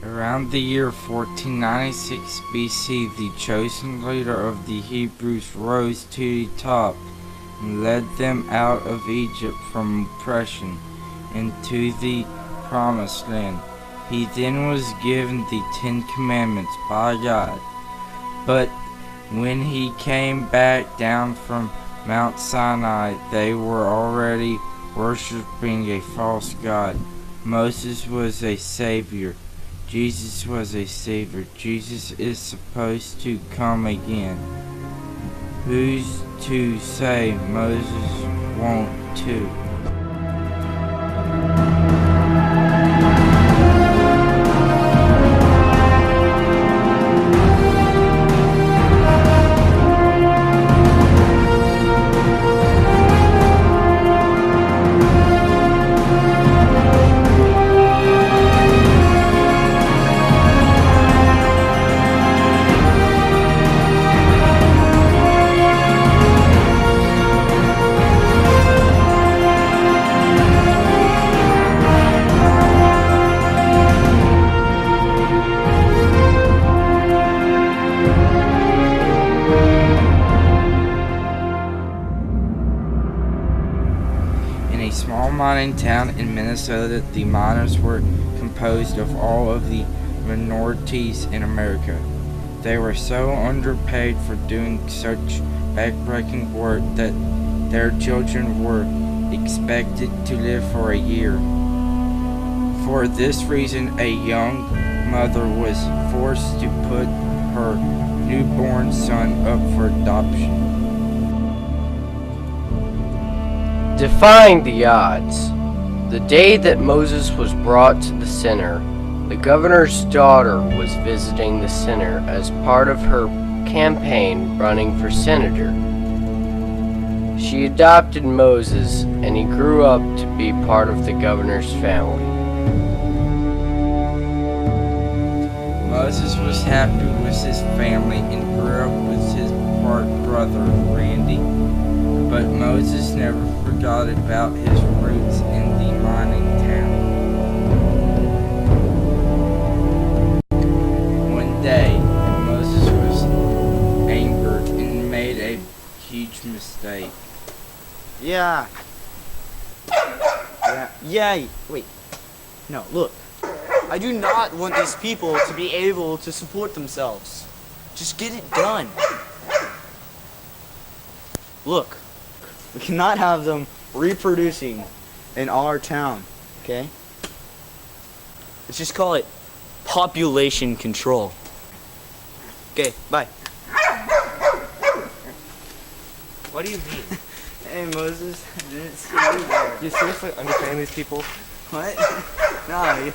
Around the year 1496 BC, the chosen leader of the Hebrews rose to the top and led them out of Egypt from oppression into the promised land. He then was given the 10 Commandments by God. But when he came back down from Mount Sinai, they were already worshiping a false god. Moses was a savior. Jesus was a savior. Jesus is supposed to come again. Who's to say Moses won't too? In a small mining town in Minnesota, the miners were composed of all of the minorities in America. They were so underpaid for doing such backbreaking work that their children were expected to live for a year. For this reason, a young mother was forced to put her newborn son up for adoption. Defying the odds. The day that Moses was brought to the center, the governor's daughter was visiting the center as part of her campaign running for senator. She adopted Moses, and he grew up to be part of the governor's family. Moses was happy with his family and grew up with his part brother Randy. But Moses never forgot about his roots in the mining town. One day, Moses was angered and made a huge mistake. Yeah. Wait. No, look. I do not want these people to be able to support themselves. Just get it done. Look. We cannot have them reproducing in our town, okay? Let's just call it population control. Okay, bye. What do you mean? Hey, Moses, I didn't see you there. You seriously understand these people? What? No,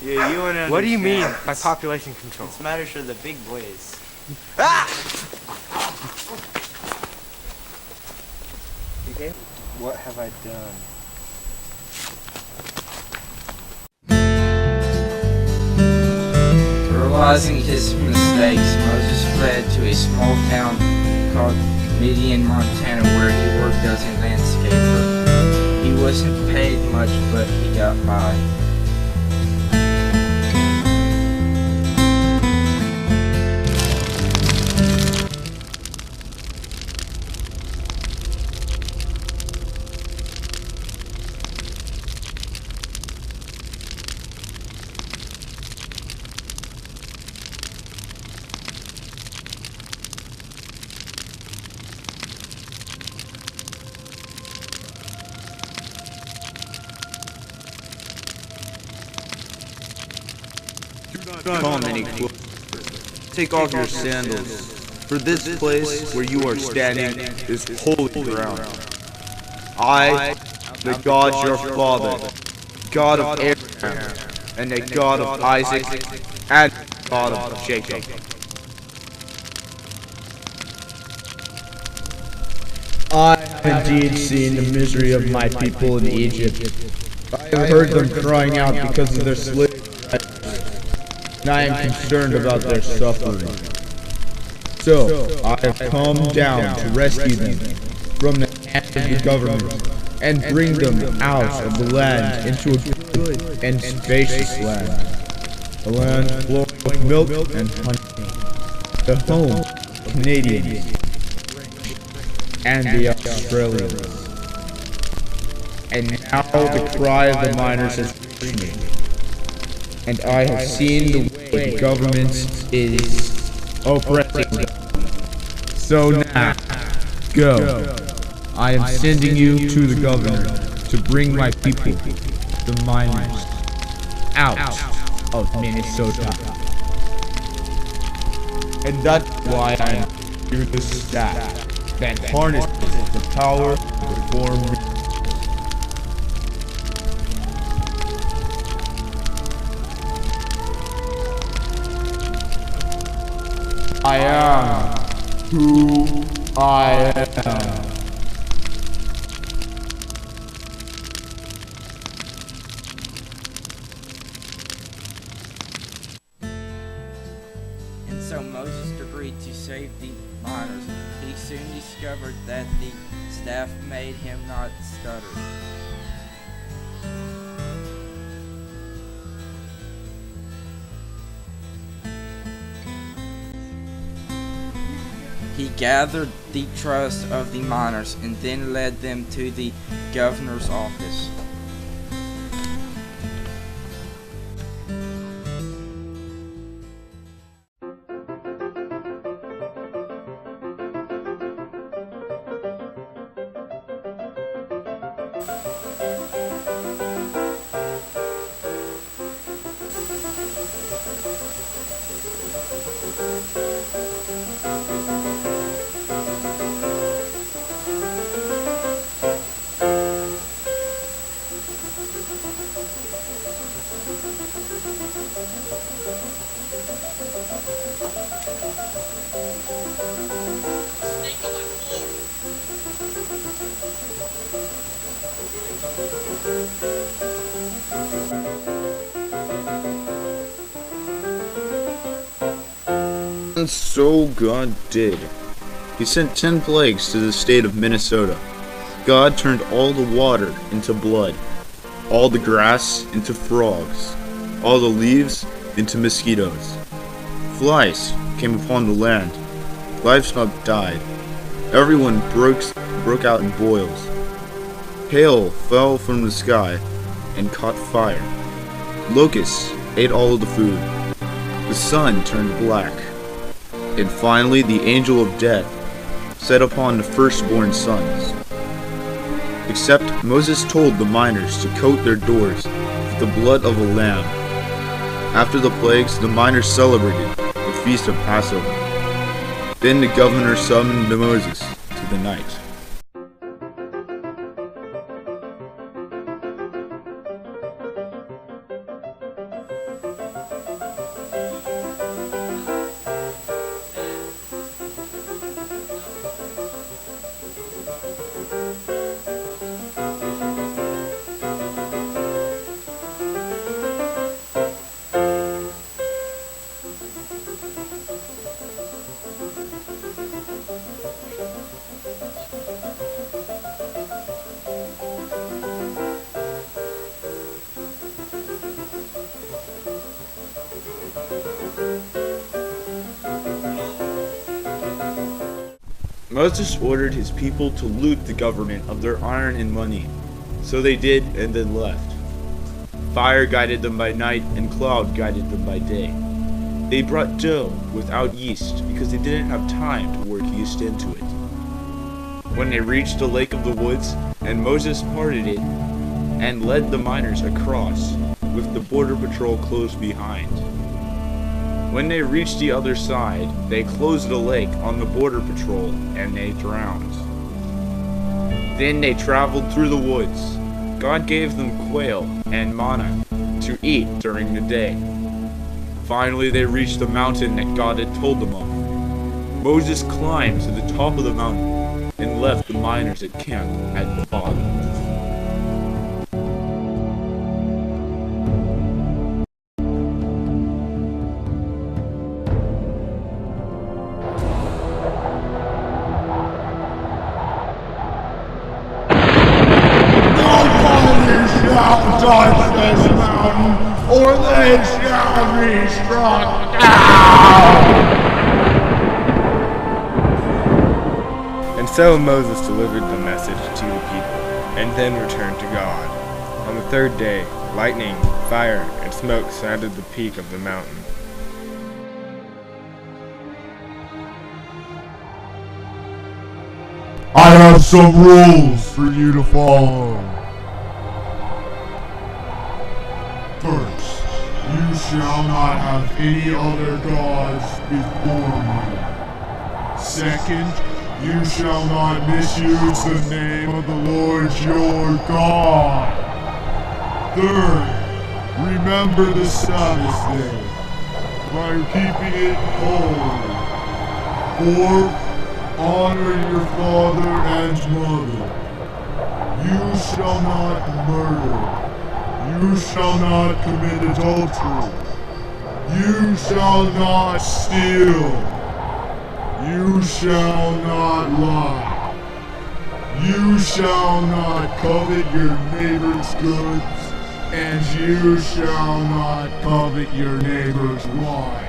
you wanna What do you mean understand. by population control? This matters for the big boys. Ah! Okay. What have I done? Realizing his mistakes, Moses fled to a small town called Midian, Montana, where he worked as a landscaper. He wasn't paid much, but he got by. Come any closer. Take off your sandals, for this place where you are standing is holy ground. I, the God your father, God of Abraham, and the God of Isaac, and the God of Jacob. I have indeed seen the misery of my people in Egypt. I have heard them crying out because of their slavery, and I am concerned about their suffering. So, I have come down to rescue them from the hands of the government and bring them out of the land into a good and spacious land. a land flowing with milk and honey, the home of Canadians and the Australians. And now the cry of the miners has reached me, and I have seen the way the government is oppressing them. So now, go. I am sending you to the governor to bring my people, the miners, out of Minnesota. And that's why I am here the staff that harnesses the power of reform. I am who I am. And so Moses agreed to save the miners. He soon discovered that the staff made him not stutter. He gathered the trust of the miners and then led them to the governor's office. And so God did. He sent 10 plagues to the state of Minnesota. God turned all the water into blood, all the grass into frogs, all the leaves into mosquitoes. Flies came upon the land. Livestock died. Everyone broke out in boils. Hail fell from the sky and caught fire. Locusts ate all of the food. The sun turned black. And finally the angel of death set upon the firstborn sons. Except Moses told the miners to coat their doors with the blood of a lamb. After the plagues, the miners celebrated the feast of Passover. Then the governor summoned Moses to the night. Moses ordered his people to loot the government of their iron and money. So they did and then left. Fire guided them by night and cloud guided them by day. They brought dough without yeast because they didn't have time to work yeast into it. When they reached the lake of the woods, and Moses parted it and led the miners across with the border patrol close behind. When they reached the other side, they closed the lake on the border patrol and they drowned. Then they traveled through the woods. God gave them quail and manna to eat during the day. Finally, they reached the mountain that God had told them of. Moses climbed to the top of the mountain and left the miners at camp at the bottom. Die for this mountain, or they shall be struck down! And so Moses delivered the message to the people, and then returned to God. On the third day, lightning, fire, and smoke surrounded the peak of the mountain. I have some rules for you to follow. First, you shall not have any other gods before me. Second, you shall not misuse the name of the Lord your God. Third, remember the Sabbath day by keeping it holy. Fourth, honor your father and mother. You shall not murder. You shall not commit adultery. You shall not steal. You shall not lie. You shall not covet your neighbor's goods, and you shall not covet your neighbor's wife.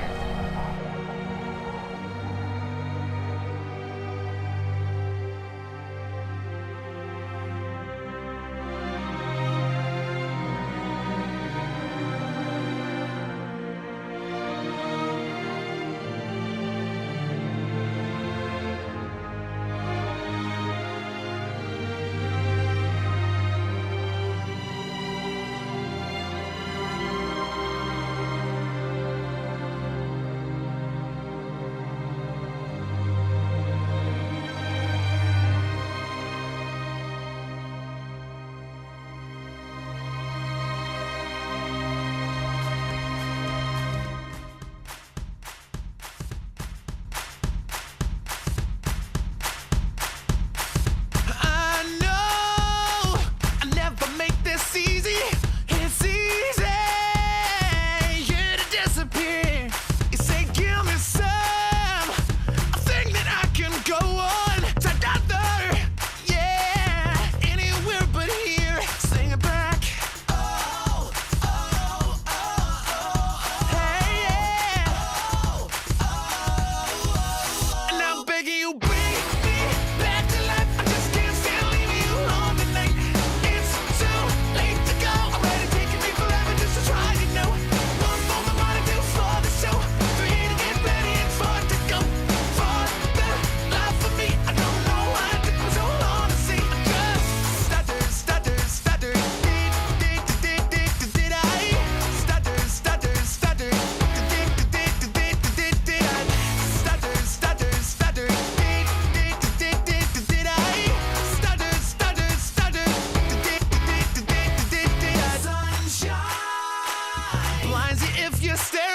If you stare